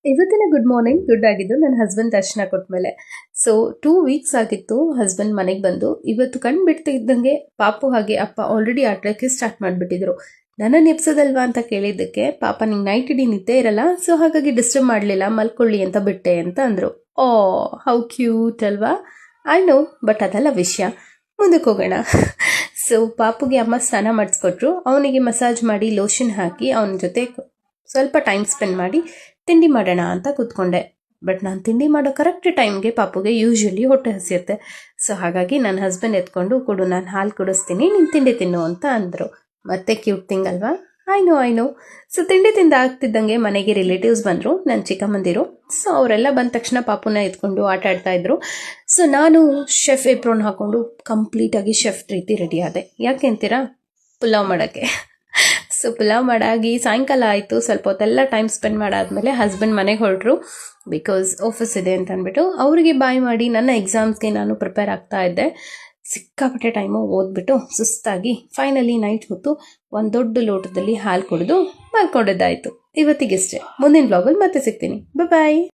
ಇವತ್ತಿನ good morning good ಆಗಿದ್ದು ನನ್ನ ಹಸ್ಬೆಂಡ್ ದರ್ಶನ ಕೊಟ್ಮೇಲೆ. ಸೊ 2 ವೀಕ್ಸ್ ಆಗಿತ್ತು ಹಸ್ಬೆಂಡ್ ಮನೆಗೆ ಬಂದು. ಇವತ್ತು ಕಣ್ ಬಿಡ್ತಿದ್ದಂಗೆ ಪಾಪು ಹಾಗೆ ಅಪ್ಪ ಆಲ್ರೆಡಿ ಆಟಕ್ಕೆ ಸ್ಟಾರ್ಟ್ ಮಾಡಿಬಿಟ್ಟಿದ್ರು. ನನ್ನನ್ನು ಎಪ್ಸೋದಲ್ವಾ ಅಂತ ಕೇಳಿದ್ದಕ್ಕೆ, ಪಾಪ ನಿಂಗೆ ನೈಟ್ ಇಡೀ ನಿದ್ದೆ ಇರಲ್ಲ, ಸೊ ಹಾಗಾಗಿ ಡಿಸ್ಟರ್ಬ್ ಮಾಡಲಿಲ್ಲ, ಮಲ್ಕೊಳ್ಳಿ ಅಂತ ಬಿಟ್ಟೆ ಅಂತ ಅಂದರು. ಓ, ಹೌ ಕ್ಯೂಟ್ ಅಲ್ವಾ? ಐ ನೋ, ಬಟ್ ಅದಲ್ಲ ವಿಷಯ. ಮುಂದಕ್ಕೆ ಹೋಗೋಣ. ಸೊ ಪಾಪುಗೆ ಅಮ್ಮ ಸ್ನಾನ ಮಾಡಿಸ್ಕೊಟ್ರು. ಅವನಿಗೆ ಮಸಾಜ್ ಮಾಡಿ ಲೋಷನ್ ಹಾಕಿ ಅವನ ಜೊತೆ ಸ್ವಲ್ಪ ಟೈಮ್ ಸ್ಪೆಂಡ್ ಮಾಡಿ ತಿಂಡಿ ಮಾಡೋಣ ಅಂತ ಕೂತ್ಕೊಂಡೆ. ಬಟ್ ನಾನು ತಿಂಡಿ ಮಾಡೋ ಕರೆಕ್ಟ್ ಟೈಮ್ಗೆ ಪಾಪುಗೆ ಯೂಶ್ವಲಿ ಹೊಟ್ಟೆ ಹಸಿಯುತ್ತೆ. ಸೊ ಹಾಗಾಗಿ ನನ್ನ ಹಸ್ಬೆಂಡ್ ಎತ್ಕೊಂಡು ಕೊಡು, ನಾನು ಹಾಲು ಕುಡಿಸ್ತೀನಿ, ನೀನು ತಿಂಡಿ ತಿನ್ನು ಅಂತ ಅಂದರು. ಮತ್ತೆ ಕ್ಯೂಟ್ ಥಿಂಗ್ ಅಲ್ವಾ? I know. ಸೊ ತಿಂಡಿ ತಿಂದ ಆಗ್ತಿದ್ದಂಗೆ ಮನೆಗೆ ರಿಲೇಟಿವ್ಸ್ ಬಂದರು, ನನ್ನ ಚಿಕ್ಕಮ್ಮಂದಿರು. ಸೊ ಅವರೆಲ್ಲ ಬಂದ ತಕ್ಷಣ ಪಾಪುನ ಎತ್ಕೊಂಡು ಆಟ ಆಡ್ತಾ ಇದ್ರು. ಸೊ ನಾನು ಶೆಫ್ ಏಪ್ರೋನ್ ಹಾಕ್ಕೊಂಡು ಕಂಪ್ಲೀಟಾಗಿ ಶೆಫ್ ರೀತಿ ರೆಡಿ ಆದೆ. ಯಾಕೆ ಅಂತೀರಾ? ಪುಲಾವ್ ಮಾಡೋಕ್ಕೆ. ಸೊ ಪುಲಾವ್ ಮಾಡಾಗಿ ಸಾಯಂಕಾಲ ಆಯಿತು. ಸ್ವಲ್ಪ ಹೊತ್ತೆಲ್ಲ ಟೈಮ್ ಸ್ಪೆಂಡ್ ಮಾಡಾದ್ಮೇಲೆ ಹಸ್ಬೆಂಡ್ ಮನೆಗೆ ಹೊರಟರು, ಬಿಕಾಸ್ ಆಫೀಸ್ ಇದೆ ಅಂತ ಅಂದ್ಬಿಟ್ಟು. ಅವರಿಗೆ ಬಾಯ್ ಮಾಡಿ ನನ್ನ ಎಕ್ಸಾಮ್ಸ್ಗೆ ನಾನು ಪ್ರಿಪೇರ್ ಆಗ್ತಾ ಇದ್ದೆ. ಸಿಕ್ಕಾಪಟ್ಟೆ ಟೈಮು ಓದ್ಬಿಟ್ಟು ಸುಸ್ತಾಗಿ ಫೈನಲಿ ನೈಟ್ ಹೊತ್ತು ಒಂದು ದೊಡ್ಡ ಲೋಟದಲ್ಲಿ ಹಾಲು ಕುಡಿದು ಮಲ್ಕೊಂಡಿದ್ದಾಯಿತು. ಇವತ್ತಿಗಿಷ್ಟೇ. ಮುಂದಿನ ಬ್ಲಾಗಲ್ಲಿ ಮತ್ತೆ ಸಿಗ್ತೀನಿ. ಬಾಯ್.